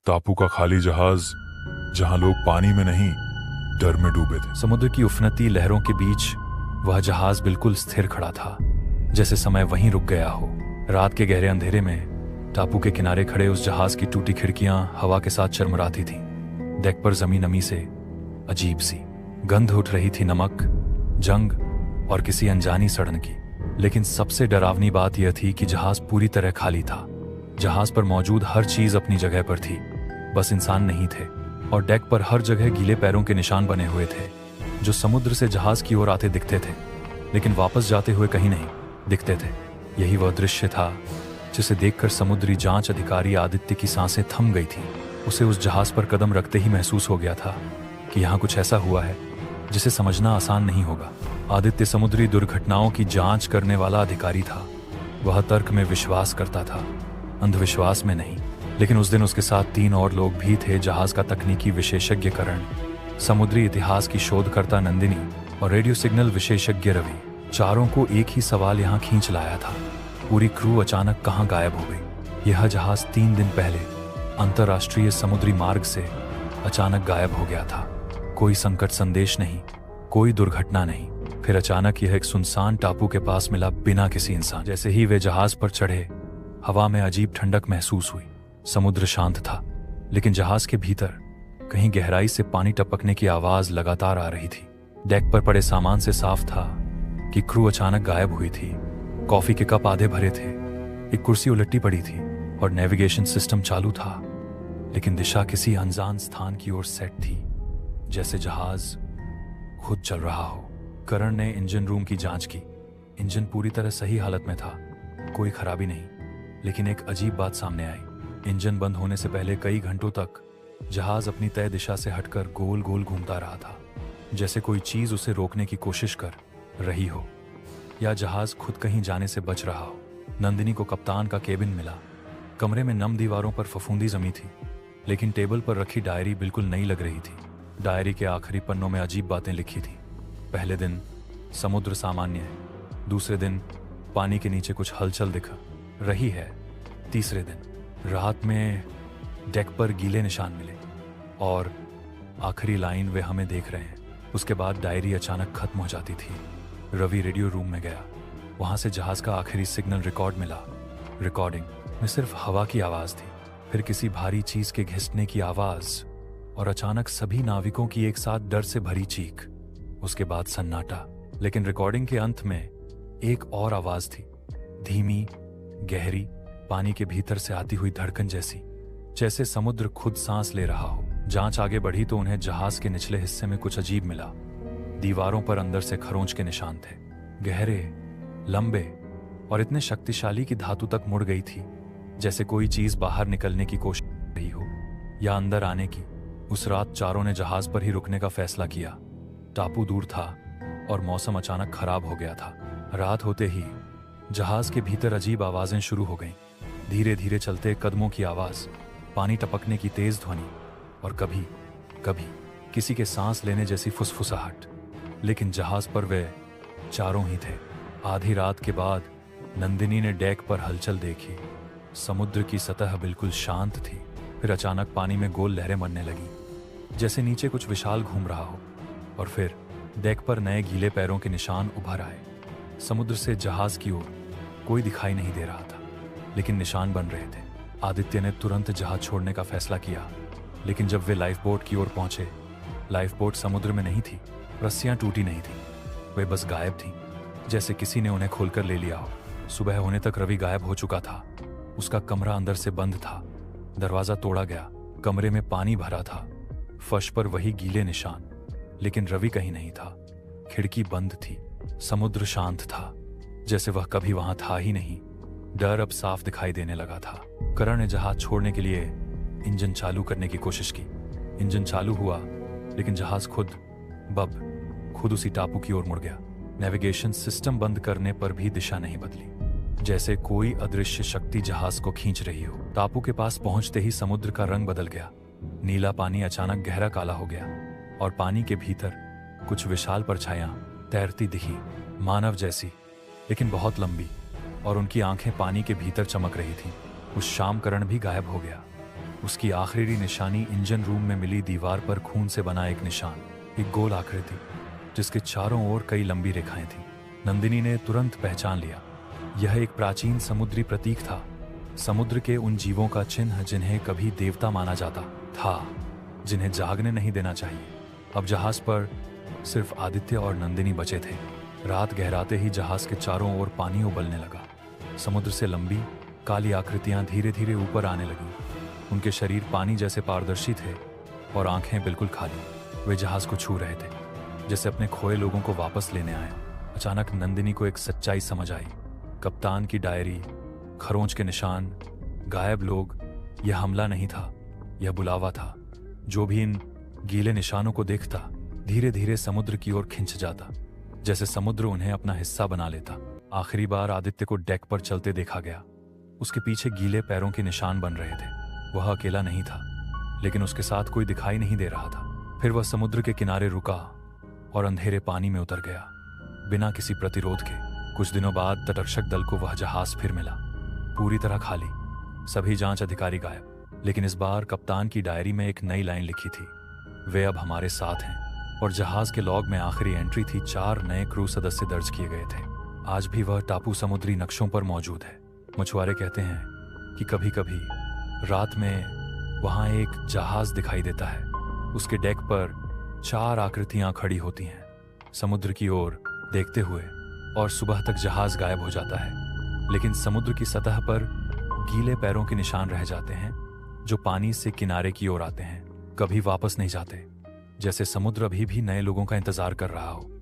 टापू का खाली जहाज जहां लोग पानी में नहीं डर में डूबे थे। समुद्र की उफनती लहरों के बीच वह जहाज बिल्कुल स्थिर खड़ा था, जैसे समय वहीं रुक गया हो। रात के गहरे अंधेरे में टापू के किनारे खड़े उस जहाज की टूटी खिड़कियां हवा के साथ चरमराती थीं। डेक पर जमी नमी से अजीब सी गंध उठ रही थी, नमक, जंग और किसी अनजानी सड़न की। लेकिन सबसे डरावनी बात यह थी कि जहाज पूरी तरह खाली था। जहाज पर मौजूद हर चीज अपनी जगह पर थी, बस इंसान नहीं थे। और डेक पर हर जगह गीले पैरों के निशान बने हुए थे, जो समुद्र से जहाज की ओर आते दिखते थे, लेकिन वापस जाते हुए कहीं नहीं दिखते थे। यही वह दृश्य था जिसे देखकर समुद्री जांच अधिकारी आदित्य की सांसें थम गई थी। उसे उस जहाज पर कदम रखते ही महसूस हो गया था कि यहाँ कुछ ऐसा हुआ है जिसे समझना आसान नहीं होगा। आदित्य समुद्री दुर्घटनाओं की जांच करने वाला अधिकारी था। वह तर्क में विश्वास करता था, अंधविश्वास में नहीं। लेकिन उस दिन उसके साथ 3 और लोग भी थे, जहाज का तकनीकी विशेषज्ञ करण, समुद्री इतिहास की शोधकर्ता नंदिनी और रेडियो सिग्नल विशेषज्ञ रवि। चारों को एक ही सवाल यहाँ खींच लाया था, पूरी क्रू अचानक कहाँ गायब हो गई। यह जहाज 3 दिन पहले अंतर्राष्ट्रीय समुद्री मार्ग से अचानक गायब हो गया था। कोई संकट संदेश नहीं, कोई दुर्घटना नहीं। फिर अचानक यह एक सुनसान टापू के पास मिला, बिना किसी इंसान। जैसे ही वे जहाज पर चढ़े, हवा में अजीब ठंडक महसूस हुई। समुद्र शांत था, लेकिन जहाज के भीतर कहीं गहराई से पानी टपकने की आवाज लगातार आ रही थी। डेक पर पड़े सामान से साफ था कि क्रू अचानक गायब हुई थी। कॉफी के कप आधे भरे थे, एक कुर्सी उलटी पड़ी थी और नेविगेशन सिस्टम चालू था, लेकिन दिशा किसी अनजान स्थान की ओर सेट थी, जैसे जहाज खुद चल रहा हो। करण ने इंजन रूम की जांच की। इंजन पूरी तरह सही हालत में था, कोई खराबी नहीं। लेकिन एक अजीब बात सामने आई। इंजन बंद होने से पहले कई घंटों तक जहाज अपनी तय दिशा से हटकर गोल गोल घूमता रहा था, जैसे कोई चीज उसे रोकने की कोशिश कर रही हो, या जहाज खुद कहीं जाने से बच रहा हो। नंदिनी को कप्तान का केबिन मिला। कमरे में नम दीवारों पर फफूंदी जमी थी, लेकिन टेबल पर रखी डायरी बिल्कुल नई लग रही थी। डायरी के आखिरी पन्नों में अजीब बातें लिखी थी। पहले दिन समुद्र सामान्य है, दूसरे दिन पानी के नीचे कुछ हलचल दिख रही है, तीसरे दिन रात में डेक पर गीले निशान मिले, और आखिरी लाइन वे हमें देख रहे हैं। उसके बाद डायरी अचानक खत्म हो जाती थी। रवि रेडियो रूम में गया। वहां से जहाज का आखिरी सिग्नल रिकॉर्ड मिला। रिकॉर्डिंग में सिर्फ हवा की आवाज थी, फिर किसी भारी चीज के घिसने की आवाज, और अचानक सभी नाविकों की एक साथ डर से भरी चीख। उसके बाद सन्नाटा। लेकिन रिकॉर्डिंग के अंत में एक और आवाज थी, धीमी, गहरी, पानी के भीतर से आती हुई धड़कन जैसी, जैसे समुद्र खुद सांस ले रहा हो। जांच आगे बढ़ी तो उन्हें जहाज के निचले हिस्से में कुछ अजीब मिला। दीवारों पर अंदर से खरोंच के निशान थे, गहरे, लंबे और इतने शक्तिशाली कि धातु तक मुड़ गई थी, जैसे कोई चीज बाहर निकलने की कोशिश कर रही हो या अंदर आने की। उस रात चारों ने जहाज पर ही रुकने का फैसला किया। टापू दूर था और मौसम अचानक खराब हो गया था। रात होते ही जहाज के भीतर अजीब आवाजें शुरू हो गईं। धीरे धीरे चलते कदमों की आवाज, पानी टपकने की तेज ध्वनि, और कभी कभी किसी के सांस लेने जैसी फुसफुसाहट। लेकिन जहाज पर वे चारों ही थे। आधी रात के बाद नंदिनी ने डेक पर हलचल देखी। समुद्र की सतह बिल्कुल शांत थी। फिर अचानक पानी में गोल लहरें बनने लगी, जैसे नीचे कुछ विशाल घूम रहा हो। और फिर डेक पर नए गीले पैरों के निशान उभर आए। समुद्र से जहाज की ओर कोई दिखाई नहीं दे रहा था, लेकिन निशान बन रहे थे। आदित्य ने तुरंत जहाज छोड़ने का फैसला किया, लेकिन जब वे लाइफ बोट की ओर पहुंचे, लाइफ बोट समुद्र में नहीं थी, रस्सियां टूटी नहीं थी, वे बस गायब थीं, जैसे किसी ने उन्हें खोलकर ले लिया हो। सुबह होने तक रवि गायब हो चुका था। उसका कमरा अंदर से बंद था। दरवाजा तोड़ा गया। कमरे में पानी भरा था, फर्श पर वही गीले निशान, लेकिन रवि कहीं नहीं था। खिड़की बंद थी। समुद्र शांत था, जैसे वह कभी वहां था ही नहीं। डर अब साफ दिखाई देने लगा था। करण ने जहाज छोड़ने के लिए इंजन चालू करने की कोशिश की। इंजन चालू हुआ, लेकिन जहाज खुद उसी टापू की ओर मुड़ गया। नेविगेशन सिस्टम बंद करने पर भी दिशा नहीं बदली, जैसे कोई अदृश्य शक्ति जहाज को खींच रही हो। टापू के पास पहुंचते ही समुद्र का रंग बदल गया। नीला पानी अचानक गहरा काला हो गया, और पानी के भीतर कुछ विशाल परछाइयां तैरती दिखी, मानव जैसी, लेकिन बहुत लंबी, और उनकी आंखें पानी के भीतर चमक रही थीं। उस शाम करण भी गायब हो गया। उसकी आखिरी निशानी इंजन रूम में मिली दीवार पर खून से बना एक निशान, एक गोल आकृति जिसके चारों ओर कई लंबी रेखाएं थीं। नंदिनी ने तुरंत पहचान लिया, यह एक प्राचीन समुद्री प्रतीक था, समुद्र के उन जीवों का चिन्ह जिन्हें कभी देवता माना जाता था, जिन्हें जागने नहीं देना चाहिए। अब जहाज पर सिर्फ आदित्य और नंदिनी बचे थे। रात गहराते ही जहाज के चारों ओर पानी उबलने लगा। समुद्र से लंबी काली आकृतियां धीरे धीरे ऊपर आने लगीं। उनके शरीर पानी जैसे पारदर्शी थे और आंखें बिल्कुल खाली। वे जहाज को छू रहे थे, जैसे अपने खोए लोगों को वापस लेने आए। अचानक नंदिनी को एक सच्चाई समझ आई। कप्तान की डायरी, खरोंच के निशान, गायब लोग, यह हमला नहीं था, यह बुलावा था। जो भी इन गीले निशानों को देखता धीरे धीरे समुद्र की ओर खिंच जाता, जैसे समुद्र उन्हें अपना हिस्सा बना लेता। आखिरी बार आदित्य को डेक पर चलते देखा गया। उसके पीछे गीले पैरों के निशान बन रहे थे। वह अकेला नहीं था, लेकिन उसके साथ कोई दिखाई नहीं दे रहा था। फिर वह समुद्र के किनारे रुका और अंधेरे पानी में उतर गया, बिना किसी प्रतिरोध के। कुछ दिनों बाद तटरक्षक दल को वह जहाज फिर मिला, पूरी तरह खाली, सभी जांच अधिकारी गायब। लेकिन इस बार कप्तान की डायरी में एक नई लाइन लिखी थी, वे अब हमारे साथ हैं। और जहाज के लॉग में आखिरी एंट्री थी, 4 नए क्रू सदस्य दर्ज किए गए थे। आज भी वह टापू समुद्री नक्शों पर मौजूद है। मछुआरे कहते हैं कि कभी कभी रात में वहां एक जहाज दिखाई देता है। उसके डेक पर 4 आकृतियां खड़ी होती हैं, समुद्र की ओर देखते हुए, और सुबह तक जहाज गायब हो जाता है। लेकिन समुद्र की सतह पर गीले पैरों के निशान रह जाते हैं, जो पानी से किनारे की ओर आते हैं, कभी वापस नहीं जाते, जैसे समुद्र अभी भी नए लोगों का इंतजार कर रहा हो।